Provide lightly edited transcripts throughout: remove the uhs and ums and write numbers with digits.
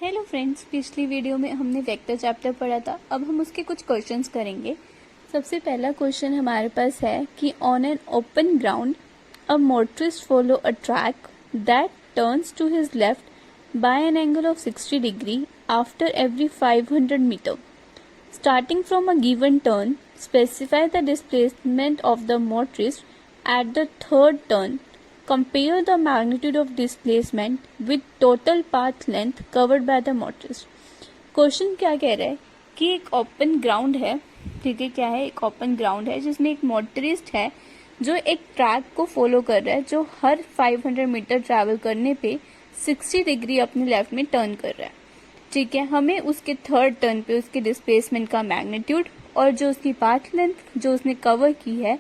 Hello friends, पिछली video में हमने वेक्टर चैप्टर पढ़ा था। अब हम उसके कुछ क्वेश्चंस करेंगे। सबसे पहला क्वेश्चन हमारे पास है कि on an open ground a motorist follow a track that turns to his left by an angle of 60 degree after every 500 metre. Starting from a given turn, specify the displacement of the motorist at the third turn. Compare the magnitude of displacement with total path length covered by the motorist. Question क्या कह रहा है कि एक open ground है, ठीक है, क्या है, एक ओपन ग्राउंड है जिसमें एक मोटरिस्ट है जो एक ट्रैक को फॉलो कर रहा है, जो हर 500 मीटर ट्रैवल करने पे 60 डिग्री अपने लेफ्ट में टर्न कर रहा है। ठीक है, हमें उसके थर्ड टर्न पे उसके डिस्प्लेसमेंट का मैग्नीट्यूड और जो उसकी पाथ लेंथ जो उसने कवर की है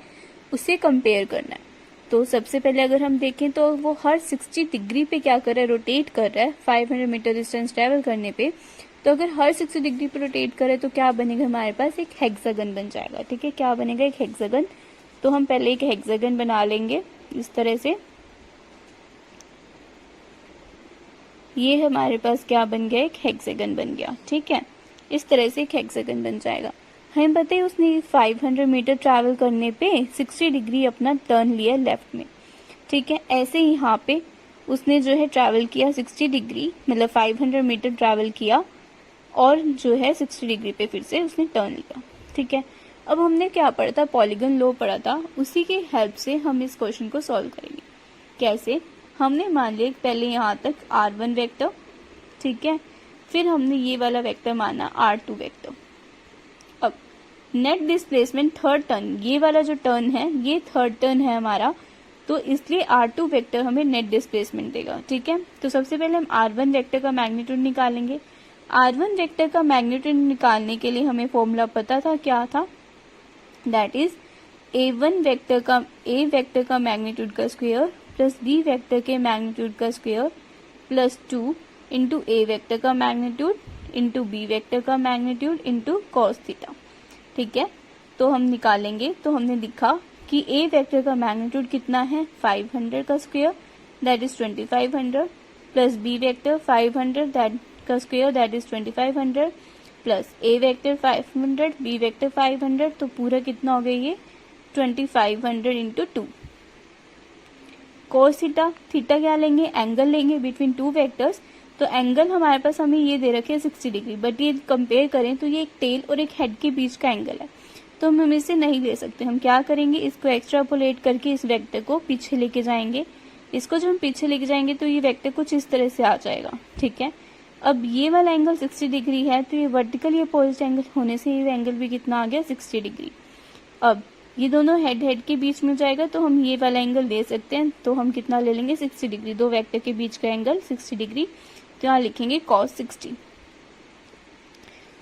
उसे कंपेयर करना है। तो सबसे पहले अगर हम देखें तो वो हर 60 डिग्री पे क्या कर रहा है, रोटेट कर रहा है 500 मीटर डिस्टेंस ट्रेवल करने पे। तो अगर हर 60 डिग्री पे रोटेट करे तो क्या बनेगा, हमारे पास एक हेक्सागन बन जाएगा। ठीक है, क्या बनेगा, एक हेक्सागन। तो हम पहले एक हेक्सागन बना लेंगे इस तरह से। ये हमारे पास क्या बन गया, एक हेक्सागन बन गया। ठीक है, इस तरह से एक हेक्सागन बन जाएगा। हमें पता है उसने 500 मीटर ट्रैवल करने पे 60 डिग्री अपना टर्न लिया लेफ्ट में। ठीक है, ऐसे ही यहाँ पे उसने जो है ट्रैवल किया 60 डिग्री, मतलब 500 मीटर ट्रैवल किया और जो है 60 डिग्री पे फिर से उसने टर्न लिया। ठीक है, अब हमने क्या पढ़ा था, पॉलीगन लॉ पढ़ा था, उसी की हेल्प से हम इस क्वेश्चन को सॉल्व करेंगे। कैसे, हमने मान लिया पहले यहाँ तक R1 वेक्टर, ठीक है, फिर हमने ये वाला वेक्टर माना R2 वेक्टर। अब नेट डिस्प्लेसमेंट थर्ड टर्न, ये वाला जो टर्न है ये थर्ड टर्न है हमारा, तो इसलिए R2 वेक्टर हमें नेट डिस्प्लेसमेंट देगा। ठीक है, तो सबसे पहले हम R1 वेक्टर का मैग्नीट्यूड निकालेंगे। R1 वेक्टर का मैग्नीट्यूड निकालने के लिए हमें फॉर्मूला पता था, क्या था, दैट इज A वेक्टर का मैग्नीट्यूड का स्क्वायर प्लस B वेक्टर के मैग्नीट्यूड का square plus 2 into A vector का मैग्नीट्यूड इंटू B वेक्टर का मैग्नीट्यूड इंटू कॉस थीटा। ठीक है, तो हम निकालेंगे तो हमने लिखा कि A वेक्टर का मैग्नीट्यूड कितना है, 500 का square that is 2500 plus B vector 500 that का square that is 2500 plus A vector 500 B vector 500, तो पूरा कितना हो गया ये 2500 इंटू 2। कोस थीटा, थीटा क्या लेंगे, एंगल लेंगे बिटवीन टू वेक्टर्स। तो एंगल हमारे पास हमें ये दे रखे है 60 डिग्री, बट ये कंपेयर करें तो ये एक टेल और एक हेड के बीच का एंगल है, तो हम इसे नहीं ले सकते। हम क्या करेंगे, इसको एक्स्ट्रापोलेट करके इस वेक्टर को पीछे लेके जाएंगे। इसको जब हम पीछे लेके जाएंगे तो ये वेक्टर कुछ इस तरह से आ जाएगा। ठीक है, अब ये वाला एंगल 60 डिग्री है, तो ये वर्टिकली अपोजिट एंगल होने से ये एंगल भी कितना आ गया, 60 डिग्री। अब ये दोनों हेड हेड के बीच में जाएगा तो हम ये वाला एंगल ले सकते हैं, तो हम कितना ले लेंगे, 60 डिग्री। दो वेक्टर के बीच का एंगल 60 डिग्री, तो यहाँ लिखेंगे cos 60।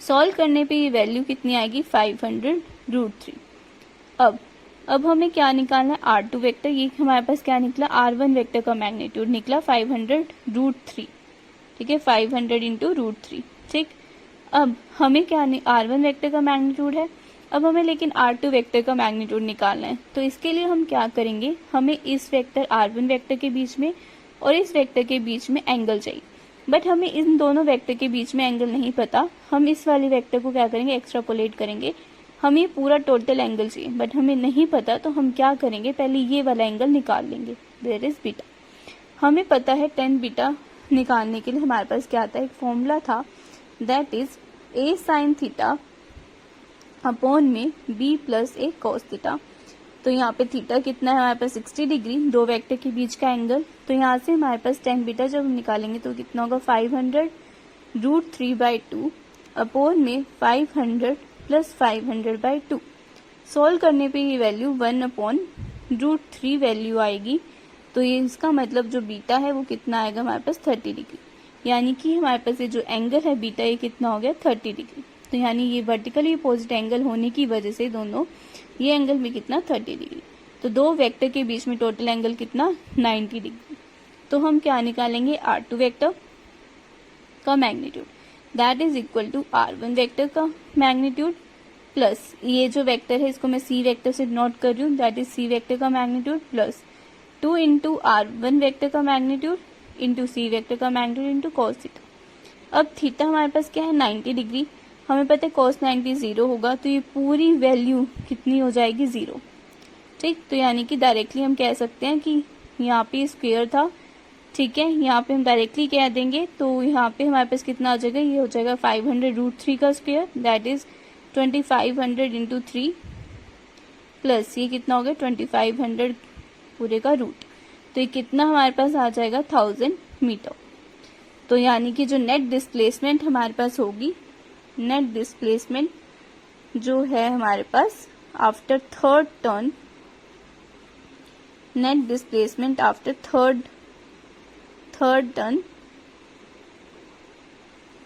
सॉल्व करने पे ये वैल्यू कितनी आएगी, 500√3। अब हमें क्या निकालना है, R2 वेक्टर। ये हमारे पास क्या निकला, R1 वेक्टर का मैग्नीट्यूड निकला 500√3। ठीक है, 500 इंटू √3। ठीक, अब हमें क्या R1 वेक्टर का मैग्नीट्यूड है, अब हमें लेकिन R2 वेक्टर का मैग्नीट्यूड निकालना है। तो इसके लिए हम क्या करेंगे, हमें इस वेक्टर R1 वेक्टर के बीच में और इस वेक्टर के बीच में एंगल चाहिए, बट हमें इन दोनों वेक्टर के बीच में एंगल नहीं पता। हम इस वाले वेक्टर को क्या करेंगे, एक्स्ट्रापोलेट करेंगे। हमें पूरा टोटल एंगल चाहिए बट हमें नहीं पता, तो हम क्या करेंगे, पहले ये वाला एंगल निकाल लेंगे, देयर इज बीटा। हमें पता है 10 बीटा निकालने के लिए हमारे पास क्या आता है, एक फॉर्मूला था, that is A sine theta upon में B plus A cos theta. तो यहाँ पे थीटा कितना है हमारे पास, 60 डिग्री, दो वेक्टर के बीच का एंगल। तो यहाँ से हमारे पास 10 बीटा जब हम निकालेंगे तो कितना होगा, 500√3/2 अपॉन में 500 प्लस 500/2। सॉल्व करने पे ये वैल्यू 1/√3 वैल्यू आएगी। तो ये इसका मतलब जो बीटा है वो कितना आएगा हमारे पास, 30 डिग्री। यानी कि हमारे पास ये जो एंगल है बीटा, ये कितना हो गया, 30 डिग्री। तो यानी ये वर्टिकली अपोजिट एंगल होने की वजह से दोनों ये एंगल भी कितना, 30 डिग्री। तो दो वेक्टर के बीच में टोटल एंगल कितना, 90 डिग्री। तो हम क्या निकालेंगे, R2 वेक्टर का magnitude that is equal to R1 vector का मैग्नीट्यूड प्लस ये जो वेक्टर है इसको मैं C वेक्टर से नोट कर रही हूँ, दैट इज C वेक्टर का magnitude plus 2 into R1 vector का मैग्नीट्यूड इंटू C वेक्टर का मैग्नीट्यूड इंटू कॉस थीटा। अब थीटा हमारे पास क्या है 90 डिग्री, हमें पता है cos 90 0 होगा, तो ये पूरी वैल्यू कितनी हो जाएगी 0। ठीक, तो यानी कि डायरेक्टली हम कह सकते हैं कि यहाँ पे स्क्वायर था, ठीक है, यहाँ पे हम डायरेक्टली कह देंगे तो यहाँ पे हमारे पास कितना आ जाएगा, ये हो जाएगा 500√3 का square, that is 2500 into 3 plus ये कितना हो गया 2500 पूरे का रूट, तो ये कितना हमारे पास आ जाएगा 1000 मीटर। तो यानी कि जो नेट डिस्प्लेसमेंट हमारे पास होगी, नेट डिस्प्लेसमेंट जो है हमारे पास after third turn, net displacement after third turn,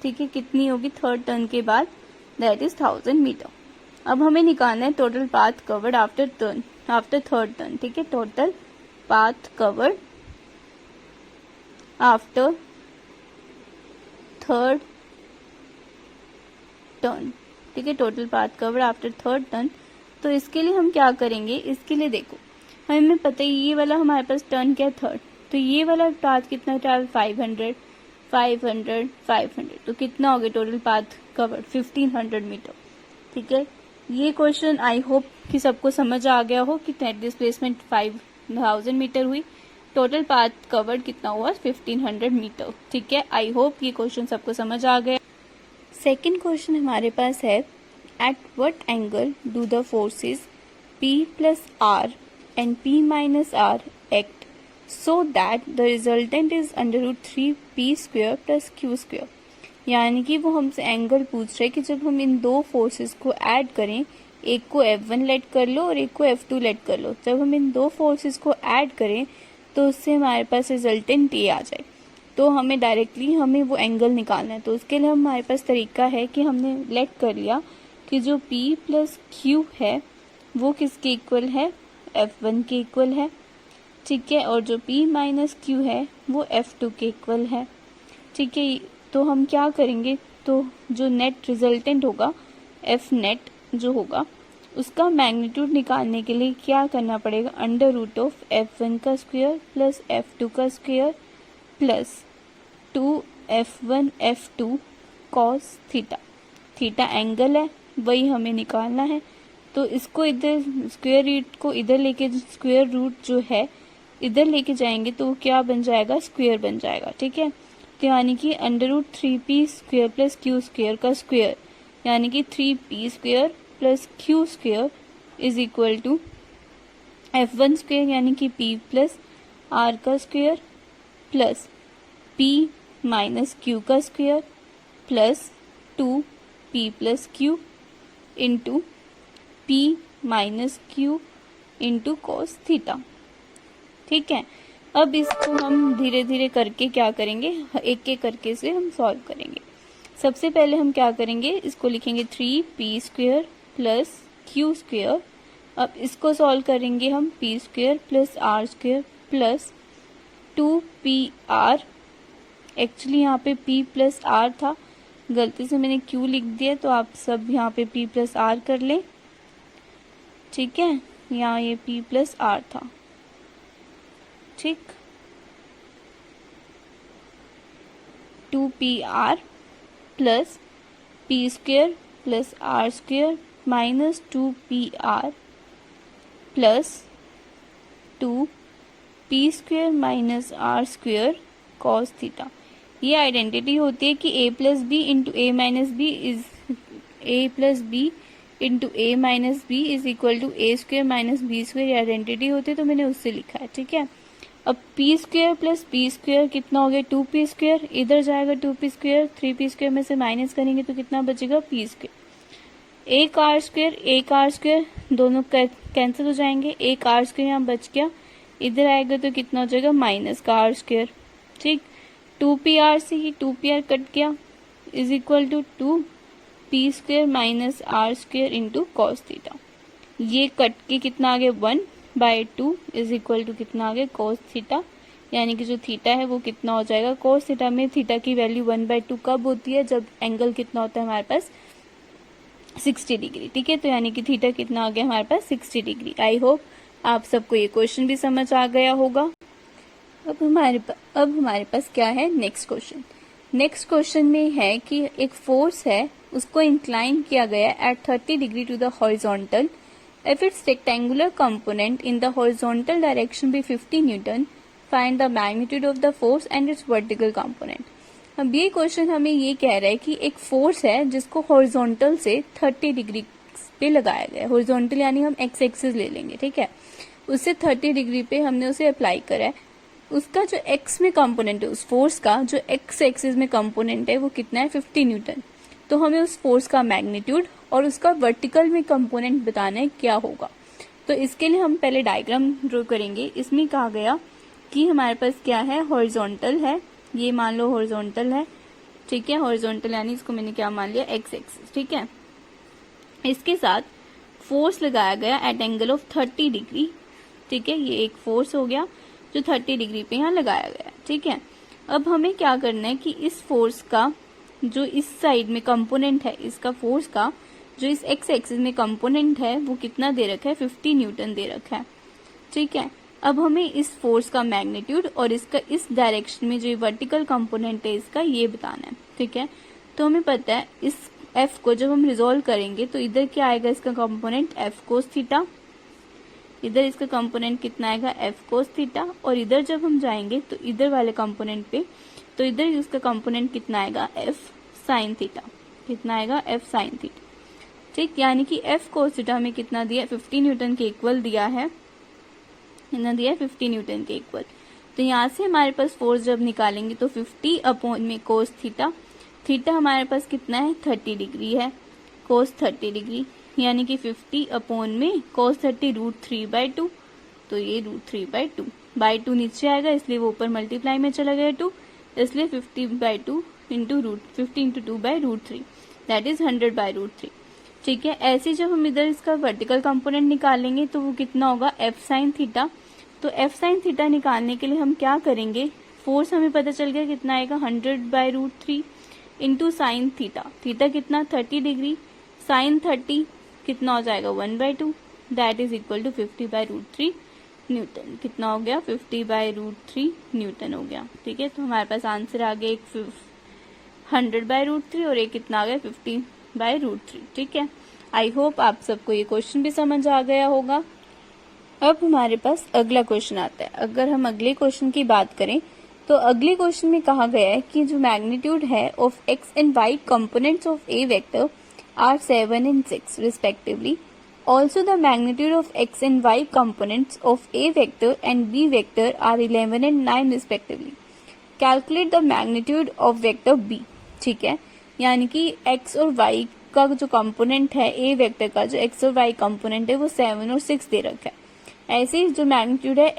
ठीक है, कितनी होगी थर्ड टर्न के बाद, दैट इज 1000 मीटर। अब हमें निकालना है total path covered after third turn, ठीक है, total path covered after third turn, ठीक है, total path covered after third turn. तो इसके लिए हम क्या करेंगे, इसके लिए देखो हमें पता है ये वाला हमारे पास टर्न क्या है थर्ड, तो ये वाला पाथ कितना ट्रैवल 500 500 500, तो कितना हो गया टोटल पाथ कवर्ड 1500 मीटर। ठीक है, ये क्वेश्चन आई होप कि सबको समझ आ गया हो कि नेट डिस्प्लेसमेंट 5000 मीटर हुई, टोटल पाथ कवर्ड कितना हुआ 1500 मीटर। ठीक है, आई होप ये क्वेश्चन सबको समझ आ गया। सेकेंड क्वेश्चन हमारे पास है, at what angle do the forces P plus R and P minus R act so that the resultant is √3p square plus q square। यानी कि वो हमसे एंगल पूछ रहे कि जब हम इन दो फोर्सेस को ऐड करें, एक को F1 लेट कर लो और एक को F2 लेट कर लो, जब हम इन दो फोर्सेस को ऐड करें तो उससे हमारे पास रिजल्टेंट ये आ जाए, तो हमें डायरेक्टली हमें वो एंगल निकालना है। तो उसके लिए हमारे पास तरीका है कि हमने लेट कर लिया कि जो P प्लस Q है वो किसके इक्वल है, F1 के इक्वल है, ठीक है, और जो P माइनस Q है वो F2 के इक्वल है। ठीक है, तो हम क्या करेंगे, तो जो नेट रिजल्टेंट होगा F नेट जो होगा उसका मैग्नीट्यूड निकालने के लिए क्या करना पड़ेगा, √ऑफ F1 का स्क्वायर प्लस F2 का square plus 2F1 F2 cos theta. Theta angle है, वही हमें निकालना है, तो इसको इधर स्क्वायर रूट को इधर लेके, स्क्वायर रूट जो है इधर लेके जाएंगे तो वो क्या बन जाएगा, स्क्वायर बन जाएगा। ठीक है, तो यानी कि √3p square plus q square का स्क्वायर, यानी कि 3p square plus q square is equal to F1 square यानी कि p प्लस r का square plus p minus q का square plus 2p plus q into p minus q into cos theta. ठीक है, अब इसको हम धीरे धीरे करके क्या करेंगे, एक एक करके से हम सॉल्व करेंगे। सबसे पहले हम क्या करेंगे, इसको लिखेंगे 3p square plus q square. अब इसको सॉल्व करेंगे हम p square plus r square plus 2pr, actually यहाँ पे p प्लस r था, गलती से मैंने q लिख दिया, तो आप सब यहाँ पे p प्लस r कर लें। ठीक है, यहाँ ये p प्लस r था। ठीक, 2pr plus p square plus r square minus 2pr plus 2p square minus r square cos theta. ये आइडेंटिटी होती है कि a plus B into A minus B is a plus B into A minus B is equal to A square minus B square, ये identity होती है, तो मैंने उससे लिखा है। ठीक है, अब p square plus p square कितना हो गया 2p स्क्वायर, इधर जाएगा 2p स्क्वायर, 3p स्क्वायर में से माइनस करेंगे तो कितना बचेगा p स्क्वायर, एक r स्क्वायर दोनों कैंसिल हो जाएंगे, एक r स्क्वायर यहाँ बच गया, इधर आएगा तो कितना हो जाएगा माइनस का r स्क्वायर। ठीक, 2pr से ही 2pr कट गया is equal to 2p square minus r square into cos theta. ये कट के कितना आ गया 1/2 इज इक्वल टू कितना आ गया cos थीटा, यानी कि जो थीटा है वो कितना हो जाएगा, cos थीटा में थीटा की वैल्यू 1/2 कब होती है, जब एंगल कितना होता है हमारे पास 60 डिग्री। ठीक है, तो यानी कि थीटा कितना आ गया हमारे पास 60 डिग्री। आई होप आप सबको ये क्वेश्चन भी समझ आ गया होगा। अब हमारे पास क्या है नेक्स्ट क्वेश्चन, नेक्स्ट क्वेश्चन में है कि एक फोर्स है, उसको इंक्लाइन किया गया at 30 degree to the horizontal if its rectangular component in the horizontal direction be 50 newton, find the magnitude of the force and its vertical component. अब ये क्वेश्चन हमें ये कह रहा है कि एक फोर्स है जिसको हॉरिजॉन्टल से 30 डिग्री पे लगाया गया है। हॉरिजॉन्टल यानी हम एक्स एक्सिस ले लेंगे, ठीक है, उससे 30 डिग्री पे हमने उसे अप्लाई करा है। उसका जो एक्स में कंपोनेंट है, उस फोर्स का जो एक्स एक्सिस में कंपोनेंट है वो कितना है, 50 न्यूटन। तो हमें उस फोर्स का मैग्नीट्यूड और उसका वर्टिकल में कंपोनेंट बताना है क्या होगा। तो इसके लिए हम पहले डायग्राम ड्रॉ करेंगे। इसमें कहा गया कि हमारे पास क्या है, हॉरिजॉन्टल है, ये मान लो हॉरिजॉन्टल है, ठीक है, हॉरिजॉन्टल यानी इसको मैंने क्या मान लिया, एक्स एक्सिस, ठीक है। इसके साथ फोर्स लगाया गया एट एंगल ऑफ 30 डिग्री, ठीक है, ये एक फोर्स हो गया जो 30 डिग्री पे यहाँ लगाया गया है, ठीक है। अब हमें क्या करना है कि इस फोर्स का जो इस साइड में कंपोनेंट है, इसका फोर्स का जो इस एक्स एक्सिस में कंपोनेंट है वो कितना दे रखा है, 50 न्यूटन दे रखा है, ठीक है। अब हमें इस फोर्स का मैग्नीट्यूड और इसका इस डायरेक्शन में जो वर्टिकल कंपोनेंट है इसका ये बताना है, ठीक है। तो हमें पता है इस एफ को जब हम रिजोल्व करेंगे तो इधर क्या आएगा, इसका कंपोनेंट एफ कोस थीटा, इधर इसका कंपोनेंट कितना आएगा, एफ कोस थीटा, और इधर जब हम जाएंगे तो इधर वाले कंपोनेंट पे तो इधर इसका कंपोनेंट कितना आएगा, एफ साइन थीटा, कितना आएगा, एफ साइन थीटा, ठीक। यानी कि एफ कोस थीटा हमें कितना दिया, 50 न्यूटन के इक्वल दिया है, इतना दिया है 50 न्यूटन के इक्वल। तो यहाँ से हमारे पास फोर्स जब निकालेंगे तो 50 अपॉन में कोस थीटा, थीटा हमारे पास कितना है, 30 डिग्री है, कोस 30 डिग्री यानी कि 50 अपॉन में कोस 30 √3/2, तो ये √3/2 नीचे आएगा इसलिए वो ऊपर मल्टीप्लाई में चला गया 2, इसलिए 50/2 इंटू 50 इंटू 2/√3 दैट इज 100/√3, ठीक है। ऐसे जब हम इधर इसका वर्टिकल कंपोनेंट निकालेंगे तो वो कितना होगा, एफ साइन थीटा। तो एफ साइन थीटा निकालने के लिए हम क्या करेंगे, फोर्स हमें पता चल गया कितना आएगा, 100/√3 इंटू साइन थीटा, थीटा कितना 30 डिग्री, साइन 30 कितना हो जाएगा 1/2 that is equal to 50/√3 newton, कितना हो गया 50/√3 न्यूटन हो गया, ठीक है। तो हमारे पास आंसर आ गया एक 100/√3 और एक कितना आ गया 50/√3, ठीक है। आई होप आप सबको ये क्वेश्चन भी समझ आ गया होगा। अब हमारे पास अगला क्वेश्चन आता है। अगर हम अगले क्वेश्चन की बात करें तो अगले क्वेश्चन में कहा गया है कि जो मैग्नीट्यूड है of X and Y components of A vector are 7 and 6 respectively. Also the magnitude of x and y components of a vector and b vector are 11 and 9 respectively. Calculate the magnitude of vector b. ठीक है, यानी कि x और y का जो component है a vector का, जो x और y कंपोनेंट है वो 7 और 6 दे रखा है। ऐसे ही जो मैग्नीट्यूड है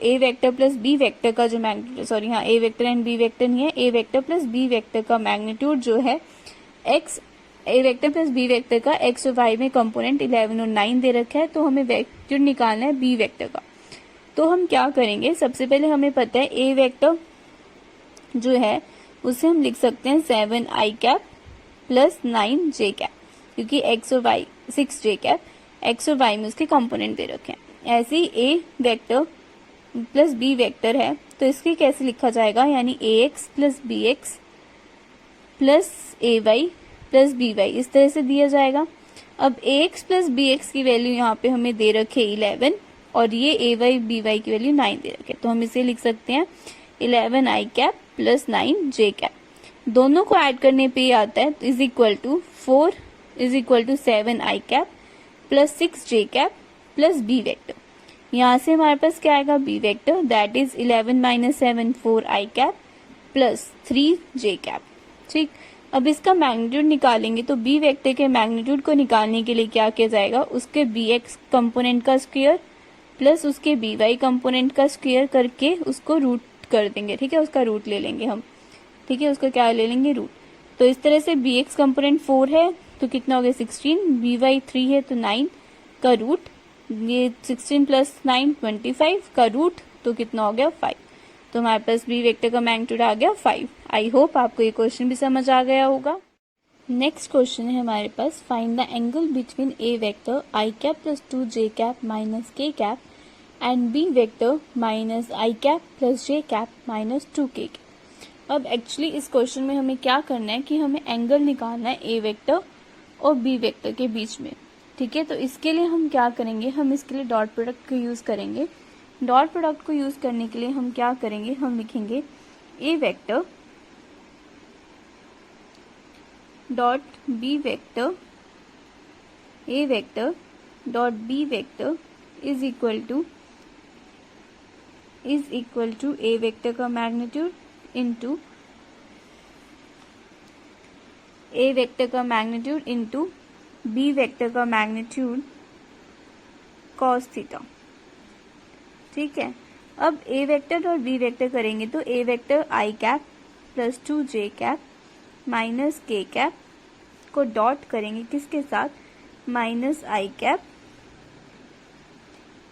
a vector plus b vector का जो मैग्नीट्यूड, सॉरी हाँ a vector and b vector नहीं है, a vector plus b vector का मैग्नीट्यूड जो है A vector plus B vector का एक्स और वाई में कंपोनेंट 11 और 9 दे रखा है। तो हमें वेक्टर निकालना है बी वेक्टर का। तो हम क्या करेंगे, सबसे पहले हमें पता है ए वेक्टर जो है उसे हम लिख सकते हैं 7i प्लस 9j, क्योंकि एक्स और वाई 6j, एक्स और वाई में उसके कंपोनेंट दे रखे हैं। ऐसे ही A vector plus B vector है तो इसके कैसे लिखा जाएगा, यानी A x plus B x plus A y plus B y, इस तरह से दिया जाएगा। अब A x plus B x की वैल्यू यहाँ पे हमें दे रखे 11 और ये ए वाई बी वाई की वैल्यू 9 दे रखे, तो हम इसे लिख सकते हैं 11i प्लस 9j। दोनों को ऐड करने पे आता है is equal to 4 is equal to 7i plus 6j plus B vector. यहाँ से हमारे पास क्या आएगा, B vector that is 11 minus 7 4i plus 3j, ठीक। अब इसका मैग्नीट्यूड निकालेंगे तो बी वेक्टर के मैग्नीट्यूड को निकालने के लिए क्या किया जाएगा, उसके बी एक्स कंपोनेंट का स्क्वायर प्लस उसके बी वाई कंपोनेंट का स्क्वायर करके उसको रूट कर देंगे, ठीक है, उसका रूट ले लेंगे हम, ठीक है, उसका क्या ले लेंगे, रूट। तो इस तरह से बी एक्स कंपोनेंट 4 है तो कितना हो गया 16, बी वाई 3 है तो 9 का रूट, ये 16 प्लस 9 25 का रूट, तो कितना हो गया 5। तो हमारे पास बी वेक्टर का मैग्नीट्यूड आ गया 5। आई होप आपको ये क्वेश्चन भी समझ आ गया होगा। नेक्स्ट क्वेश्चन है हमारे पास, find the angle between A vector i plus 2j minus k and b vector minus i plus j minus 2k। अब एक्चुअली इस क्वेश्चन में हमें क्या करना है कि हमें एंगल निकालना है ए वेक्टर और बी वेक्टर के बीच में, ठीक है। तो इसके लिए हम क्या करेंगे, हम इसके लिए डॉट प्रोडक्ट को यूज करेंगे। डॉट प्रोडक्ट को यूज करने के लिए हम क्या करेंगे, हम लिखेंगे A vector dot B vector, A vector dot B vector is equal to A vector का मैग्नीट्यूड इंटू ए वेक्टर का मैग्नीट्यूड इंटू बी वेक्टर का मैग्नीट्यूड कॉस थीटा, ठीक है। अब ए वेक्टर और बी वेक्टर करेंगे तो A vector I cap plus 2j cap minus k cap को डॉट करेंगे किसके साथ, minus I cap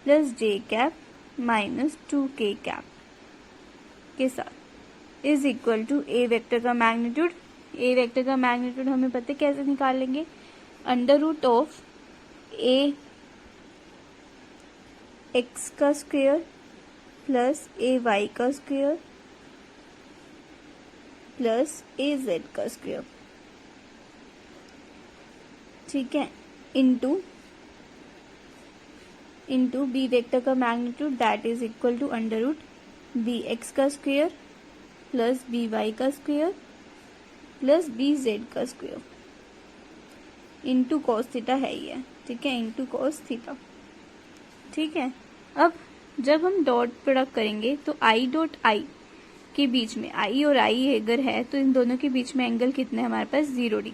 plus J cap minus 2k cap के साथ is equal to A vector का मैग्नीट्यूड। ए वेक्टर का मैग्नीट्यूड हमें पता है कैसे निकालेंगे, under root of A X का स्क्वायर प्लस ए वाई का स्क्वायर प्लस ए जेड का स्क्वायर, ठीक है, इंटू बी वेक्टर का magnitude that is equal to under root B X का स्क्वायर प्लस बी वाई का स्क्वायर प्लस बी जेड का square into cos theta है ही है, ठीक है, इंटू कॉस थीटा, ठीक है। अब जब हम डॉट प्रोडक्ट करेंगे तो आई डॉट आई के बीच में, आई और आई अगर है तो इन दोनों के बीच में एंगल कितना है हमारे पास 0 डिग्री,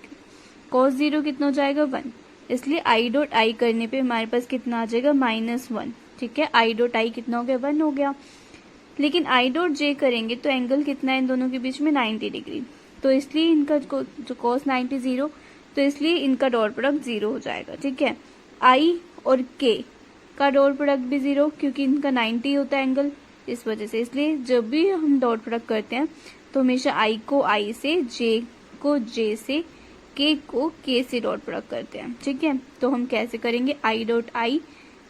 कॉस 0 कितना हो जाएगा 1, इसलिए आई डॉट आई करने पे हमारे पास कितना आ जाएगा -1, ठीक है। आई डॉट आई कितना हो गया 1 हो गया। लेकिन आई डॉट जे करेंगे तो एंगल कितना है इन दोनों के बीच में 90 डिग्री, तो इसलिए इनका जो कॉस 90 0, तो इसलिए इनका डॉट प्रोडक्ट 0 हो जाएगा, ठीक है। आई और के का डॉट प्रोडक्ट भी 0 क्योंकि इनका 90 होता है एंगल, इस वजह से। इसलिए जब भी हम डॉट प्रोडक्ट करते हैं तो हमेशा आई को आई से, जे को जे से, के को के से डॉट प्रोडक्ट करते हैं, ठीक है। तो हम कैसे करेंगे, आई डॉट आई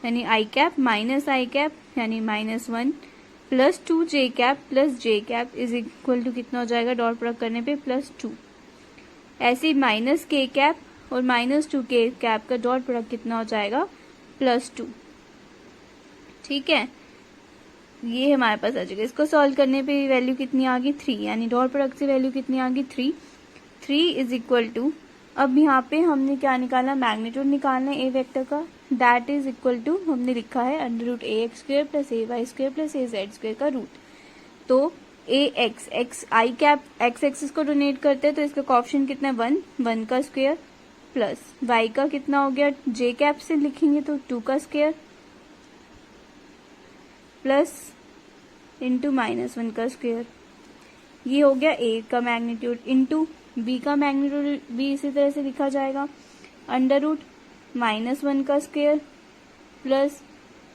यानी I cap minus I cap यानी -1 plus 2j cap plus J cap is equal to कितना हो जाएगा डॉट प्रोडक्ट करने पे +2। ऐसे माइनस के कैप और -2k कैप का डॉट प्रोडक्ट कितना हो जाएगा +2, ठीक है। ये हमारे पास आ जाएगा। इसको सॉल्व करने पे वैल्यू कितनी आ गई 3, यानी डॉट प्रोडक्ट से वैल्यू कितनी आ गई 3 इज इक्वल टू, अब यहाँ पे हमने क्या निकाला, मैग्नीट्यूड निकालना है ए वेक्टर का, दैट इज इक्वल टू हमने लिखा है under root A x square plus A Y square plus A Z square का रूट। तो ए एक्स आई कैप एक्स एक्सिस को डोनेट करते हैं तो इसका कॉफिशिएंट कितना है 1 का स्क्वायर प्लस वाई का कितना हो गया, जे कैप से लिखेंगे तो 2 का स्क्वायर प्लस इंटू -1 का स्क्वायर। ये हो गया ए का मैग्नीट्यूड इंटू बी का मैग्नीट्यूड भी इसी तरह से लिखा जाएगा, अंडर रूट -1 का स्क्वायर प्लस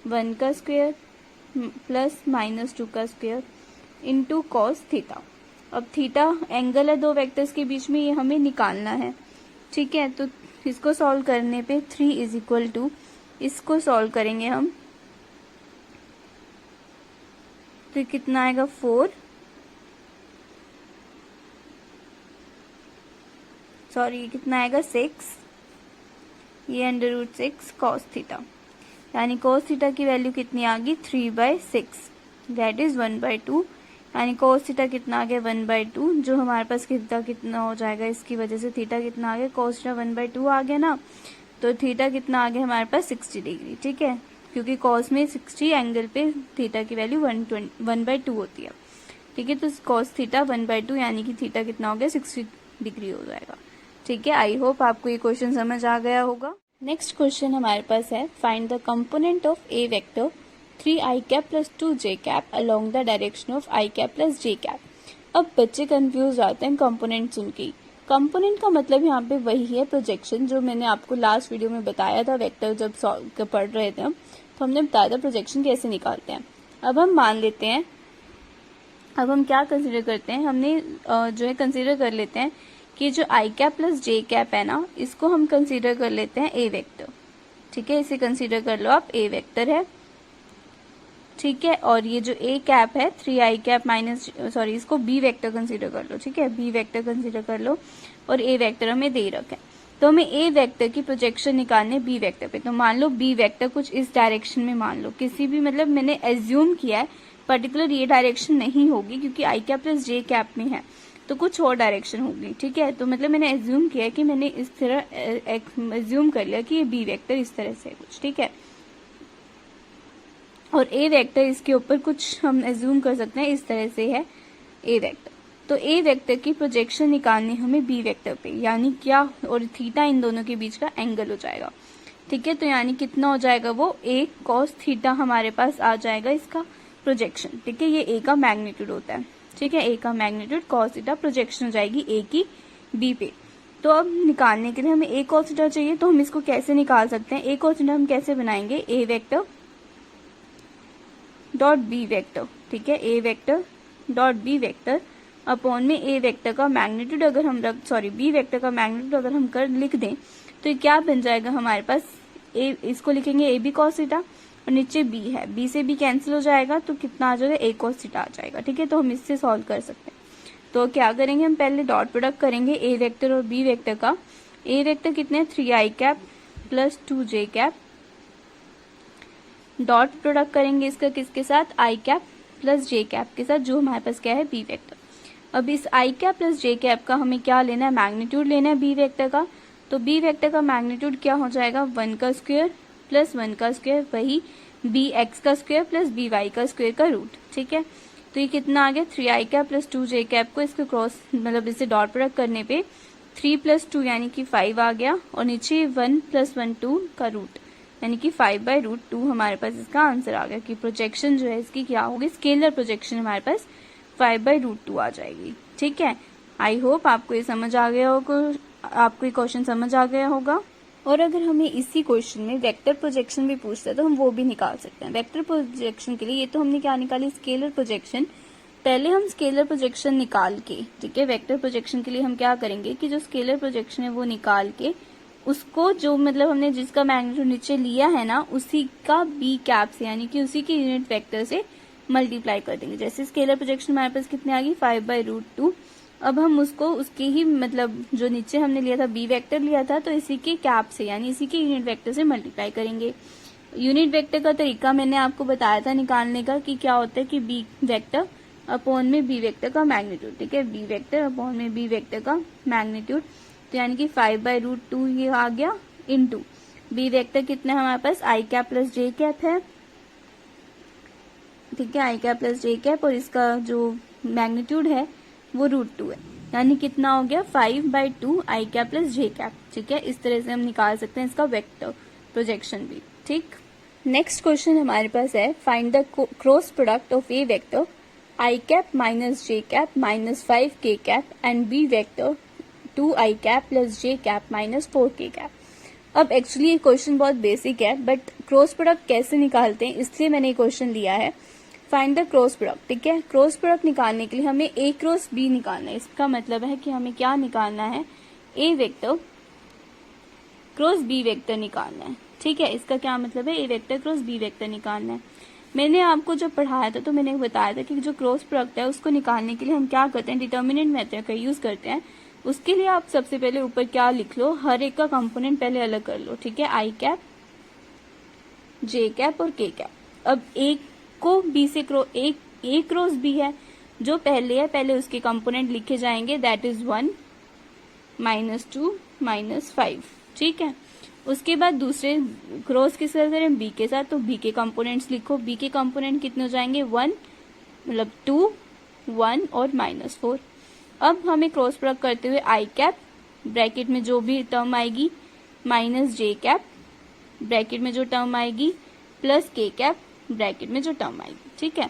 1 का स्क्वायर प्लस -2 का स्क्वायर इंटू कॉस थीटा। अब थीटा एंगल है दो वेक्टर्स के बीच में, ये हमें निकालना है, ठीक है। तो इसको सॉल्व करने पे 3 इज इक्वल टू, इसको सॉल्व करेंगे हम तो कितना आएगा 4, सॉरी कितना आएगा 6, ये अंडर रूट 6 कॉस थीटा, यानी कॉस थीटा की वैल्यू कितनी आ गई 3/6 दैट इज 1/2, यानी कॉस थीटा कितना आ गया 1/2, जो हमारे पास थीटा कितना हो जाएगा, इसकी वजह से थीटा कितना आ गया, कॉस थीटा 1/2 आ गया ना, तो थीटा कितना आ गया हमारे पास 60 डिग्री, ठीक है, क्योंकि कॉस में 60 एंगल पे थीटा की वैल्यू 1/2 होती है, ठीक है। तो कॉस थीटा 1/2 यानी कि थीटा कितना हो गया 60 डिग्री हो जाएगा, ठीक है। आई होप आपको ये क्वेश्चन समझ आ गया होगा। नेक्स्ट क्वेश्चन हमारे पास है, find the component of A vector 3i cap plus 2j cap along the direction of i cap plus j cap. अब बच्चे कंफ्यूज आते हैं कंपोनेंट सुन के। कंपोनेंट का मतलब यहाँ पे वही है प्रोजेक्शन, जो मैंने आपको लास्ट वीडियो में बताया था, वेक्टर जब सॉल्व पढ़ रहे थे तो हमने बताया था प्रोजेक्शन कैसे निकालते हैं। अब हम मान लेते हैं, अब हम क्या कंसीडर करते हैं, हमने जो है कंसीडर कर लेते हैं कि जो आई कैप प्लस जे कैप है ना, इसको हम कंसीडर कर लेते हैं ए वेक्टर, ठीक है। इसे कंसीडर कर लो आप ए वेक्टर है। ठीक है, और ये जो ए कैप है 3i माइनस सॉरी इसको बी वेक्टर कंसीडर कर लो, ठीक है, बी वेक्टर कंसीडर कर लो और ए वेक्टर हमें दे रखा है। तो हमें ए वेक्टर की प्रोजेक्शन निकालने बी वेक्टर पे। तो मान लो बी वेक्टर कुछ इस डायरेक्शन में, मान लो किसी भी, मतलब मैंने एज्यूम किया है पर्टिकुलर ये डायरेक्शन नहीं होगी क्योंकि आई कैप प्लस जे कैप में है, तो कुछ और डायरेक्शन होगी, ठीक है। तो मतलब मैंने एज्यूम किया कि मैंने इस तरह एज्यूम कर लिया कि ये बी वेक्टर इस तरह से कुछ, ठीक है, और ए वेक्टर इसके ऊपर कुछ हम एज्यूम कर सकते हैं इस तरह से है ए वेक्टर। तो ए वेक्टर की प्रोजेक्शन निकालनी हमें बी वेक्टर पे, यानी क्या, और थीटा इन दोनों के बीच का एंगल हो जाएगा, ठीक है। तो यानी कितना हो जाएगा वो ए कॉस थीटा हमारे पास आ जाएगा इसका प्रोजेक्शन, ठीक है। ये ए का मैग्नीट्यूड होता है, ठीक है, ए का मैग्नीट्यूड कॉस थीटा प्रोजेक्शन हो जाएगी ए की बी पे। तो अब निकालने के लिए हमें ए कॉस थीटा चाहिए, तो हम इसको कैसे निकाल सकते हैं, ए कॉस थीटा हम कैसे बनाएंगे, A vector dot B vector, ठीक है, A vector dot B vector upon में ए वेक्टर का मैग्नीट्यूड अगर हम बी वेक्टर का मैग्नीट्यूड अगर हम कर लिख दें तो ये क्या बन जाएगा हमारे पास, ए इसको लिखेंगे ए बी कॉस थीटा और नीचे बी है, बी से बी कैंसिल हो जाएगा तो कितना आ जाएगा, ए कॉस थीटा आ जाएगा, ठीक है। तो हम इससे सॉल्व कर सकते हैं। तो क्या करेंगे, हम पहले डॉट प्रोडक्ट करेंगे ए वेक्टर और बी वेक्टर का। ए वेक्टर कितने 3i cap plus 2j cap, dot product करेंगे इसका किसके साथ, आई कैप प्लस जे कैप के साथ, जो हमारे पास क्या है बी वेक्टर। अब इस I cap plus J cap का हमें क्या लेना है, मैग्नीट्यूड लेना है बी वेक्टर का। तो बी वेक्टर का मैग्नीट्यूड क्या हो जाएगा, 1 का स्क्वायर प्लस 1 का स्क्वायर, वही बी एक्स का स्क्वायर प्लस बी वाई का स्क्वायर का रूट, ठीक है। तो ये कितना आ गया 3i cap plus 2j cap को इसको क्रॉस मतलब इसे डॉट प्रोडक्ट करने पे 3 प्लस 2 यानी कि 5 आ गया और नीचे 1 प्लस 1 2 का रूट यानी कि 5/√2 हमारे पास इसका आंसर आ गया कि प्रोजेक्शन जो है इसकी क्या होगी, स्केलर प्रोजेक्शन हमारे पास 5/√2 आ जाएगी, ठीक है। आई होप आपको ये समझ आ गया होगा, आपको ये क्वेश्चन समझ आ गया होगा। और अगर हमें इसी क्वेश्चन में वेक्टर प्रोजेक्शन भी पूछता है तो हम वो भी निकाल सकते हैं। वेक्टर प्रोजेक्शन के लिए ये तो हमने क्या निकाली, स्केलर प्रोजेक्शन। पहले हम स्केलर प्रोजेक्शन निकाल के, ठीक है, वेक्टर प्रोजेक्शन के लिए हम क्या करेंगे कि जो स्केलर प्रोजेक्शन है वो निकाल के उसको जो मतलब हमने जिसका मैग्नीट्यूड नीचे लिया है ना उसी का बी कैप से यानी कि उसी के यूनिट वेक्टर से मल्टीप्लाई कर देंगे। जैसे स्केलर प्रोजेक्शन हमारे पास कितने आ गई 5/√2। अब हम उसको उसके ही मतलब जो नीचे हमने लिया था बी वेक्टर लिया था तो इसी के कैप से यानी इसी के यूनिट वेक्टर से मल्टीप्लाई करेंगे। यूनिट वेक्टर का तरीका मैंने आपको बताया था निकालने का कि क्या होता है कि बी वेक्टर अपॉन में बी वेक्टर का मैग्नीट्यूड, ठीक है, बी वेक्टर अपॉन में बी वेक्टर का मैग्नीट्यूड। तो यानी कि 5/√2 ये आ गया इनटू बी वेक्टर कितना हमारे पास आई कैप प्लस जे कैप है, ठीक है, आई कैप प्लस जे कैप और इसका जो मैग्नीट्यूड है वो √2 है यानी कितना हो गया 5/2 आई कैप प्लस जे कैप, ठीक है। इस तरह से हम निकाल सकते हैं इसका वेक्टर प्रोजेक्शन भी, ठीक। नेक्स्ट क्वेश्चन हमारे पास है find the cross product of A vector I cap minus J cap minus 5k cap and B vector 2i cap plus J cap minus 4k cap. अब एक्चुअली ये question बहुत basic है but cross product कैसे निकालते हैं इसलिए मैंने ये क्वेश्चन लिया है। फाइंड द क्रॉस प्रोडक्ट, ठीक है, क्रॉस प्रोडक्ट निकालने के लिए हमें ए क्रॉस बी निकालना है। इसका मतलब है कि हमें क्या निकालना है, A vector cross B vector निकालना है, ठीक है। इसका क्या मतलब है, A vector cross B vector निकालना है। मैंने आपको जब पढ़ाया था तो मैंने बताया था कि जो क्रॉस प्रोडक्ट है उसको निकालने के लिए हम क्या करते हैं, डिटर्मिनेंट मेथड का यूज करते हैं। उसके लिए आप सबसे पहले ऊपर क्या लिख लो, हर एक का कंपोनेंट पहले अलग कर लो, ठीक है, आई कैप जे कैप और के कैप। अब एक को बी से ए क्रॉस बी है जो पहले है, पहले उसके कंपोनेंट लिखे जाएंगे, दैट इज 1 -2 -5, ठीक है। उसके बाद दूसरे क्रॉस किस तरह करें, बी के साथ, तो बी के कंपोनेंट्स लिखो। बी के कंपोनेंट कितने हो जाएंगे 1 मतलब 2 1 और -4। अब हमें क्रॉस प्रोडक्ट करते हुए आई कैप ब्रैकेट में जो भी टर्म आएगी माइनस जे कैप ब्रैकेट में जो टर्म आएगी प्लस के कैप ब्रैकेट में जो टर्म आएगी, ठीक है।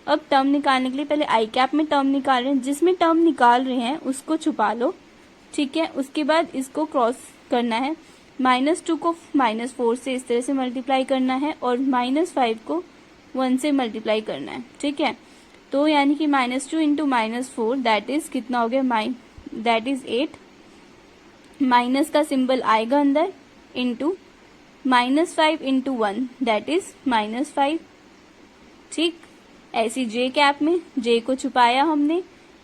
अब टर्म निकालने के लिए पहले आई कैप में टर्म निकाल रहे हैं, जिसमें टर्म निकाल रहे हैं उसको छुपा लो, ठीक है। उसके बाद इसको क्रॉस करना है, -2 को -4 से इस तरह से मल्टीप्लाई करना है और -5 को 1 से मल्टीप्लाई करना है, ठीक है। तो यानी कि -2 इंटू -4 दैट इज कितना हो गया, दैट इज 8, माइनस का सिंबल आएगा अंदर इंटू -5 इंटू 1 दैट इज -5 ठीक। ऐसी जे कैप में जे को छुपाया हमने,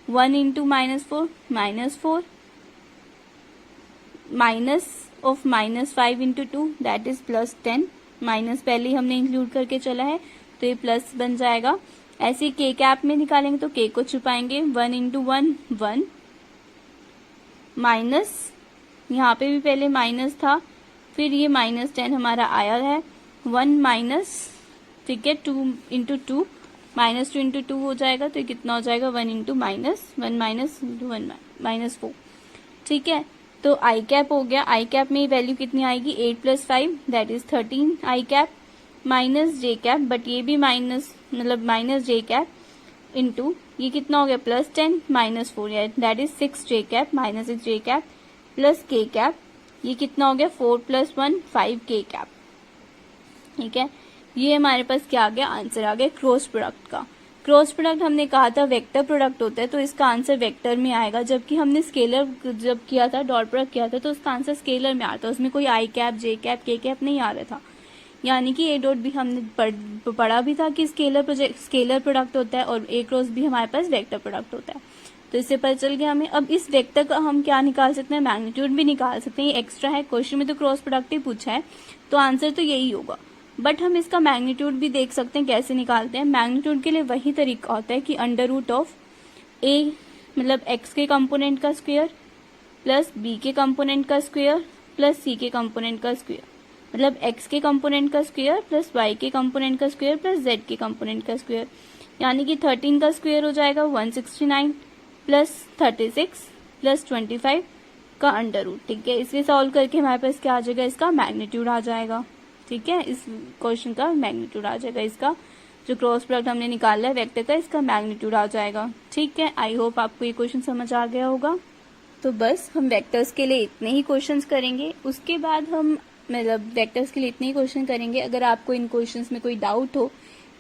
1 into -4 -4 minus of -5 into 2 that is +10, minus पहले ही हमने इंक्लूड करके चला है तो ये प्लस बन जाएगा। ऐसे के कैप में निकालेंगे तो के को छुपाएंगे, 1 इंटू 1 1 माइनस, यहाँ पे भी पहले माइनस था, फिर ये -10 हमारा आया है, 1 माइनस, ठीक है, 2 इंटू 2 -2 इंटू 2 हो जाएगा तो ये कितना हो जाएगा, 1 इंटू -1 माइनस इंटू 1 -4, ठीक है। तो आई कैप हो गया, आई कैप में वैल्यू कितनी आएगी, 8 + 5 that is 13 I cap minus J cap, but ये भी माइनस मतलब माइनस जे कैप इंटू ये कितना हो गया +10 -4 that is 6 J cap -6 J cap plus के कैप, ये कितना हो गया 4 + 1 5 के कैप, ठीक है। ये हमारे पास क्या आ गया, आंसर आ गया क्रॉस प्रोडक्ट का। क्रॉस प्रोडक्ट हमने कहा था वेक्टर प्रोडक्ट होता है तो इसका आंसर वेक्टर में आएगा, जबकि हमने स्केलर जब किया था, डॉट प्रोडक्ट किया था तो उसका आंसर स्केलर में आता, उसमें कोई आई कैप जे कैप के कैप नहीं आ रहा था। यानी कि ए डॉट भी हमने पढ़ा भी था कि स्केलर प्रोडक्ट होता है और ए क्रॉस भी हमारे पास वेक्टर प्रोडक्ट होता है। तो इससे पता चल गया हमें। अब इस वेक्टर का हम क्या निकाल सकते हैं, मैग्नीट्यूड भी निकाल सकते हैं। ये एक्स्ट्रा है, क्वेश्चन में तो क्रॉस प्रोडक्ट ही पूछा है तो आंसर तो यही होगा, बट हम इसका मैग्नीट्यूड भी देख सकते हैं कैसे निकालते हैं। मैग्नीट्यूड के लिए वही तरीका होता है कि √ऑफ ए मतलब एक्स के कंपोनेंट का स्क्वायर प्लस बी के कंपोनेंट का स्क्वायर प्लस सी के कंपोनेंट का स्क्वायर, मतलब एक्स के कंपोनेंट का स्क्वायर प्लस वाई के कंपोनेंट का स्क्वायर प्लस जेड के कंपोनेंट का स्क्वायर, यानी कि 13 का स्क्वायर हो जाएगा 169 प्लस 36 प्लस 25 का √, ठीक है। इसे सॉल्व करके हमारे पास क्या आ जाएगा, इसका मैग्नीट्यूड आ जाएगा, ठीक है। इस क्वेश्चन का मैग्नीट्यूड आ जाएगा, इसका जो क्रॉस प्रोडक्ट हमने निकाला है वेक्टर का, इसका मैग्नीट्यूड आ जाएगा, ठीक है। आई होप आपको ये क्वेश्चन समझ आ गया होगा। तो बस हम वेक्टर्स के लिए इतने ही क्वेश्चंस करेंगे, उसके बाद हम मतलब वेक्टर्स के लिए इतने ही क्वेश्चन करेंगे। अगर आपको इन क्वेश्चंस में कोई डाउट हो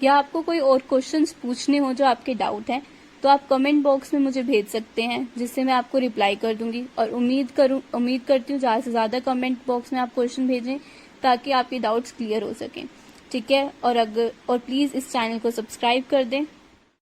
या आपको कोई और क्वेश्चंस पूछने हो जो आपके डाउट हैं तो आप कमेंट बॉक्स में मुझे भेज सकते हैं, जिससे मैं आपको रिप्लाई कर दूंगी। और उम्मीद करती हूँ ज़्यादा से ज़्यादा कमेंट बॉक्स में आप क्वेश्चन भेजें ताकि आपके डाउट्स क्लियर हो सकें, ठीक है। और प्लीज़ इस चैनल को सब्सक्राइब कर दें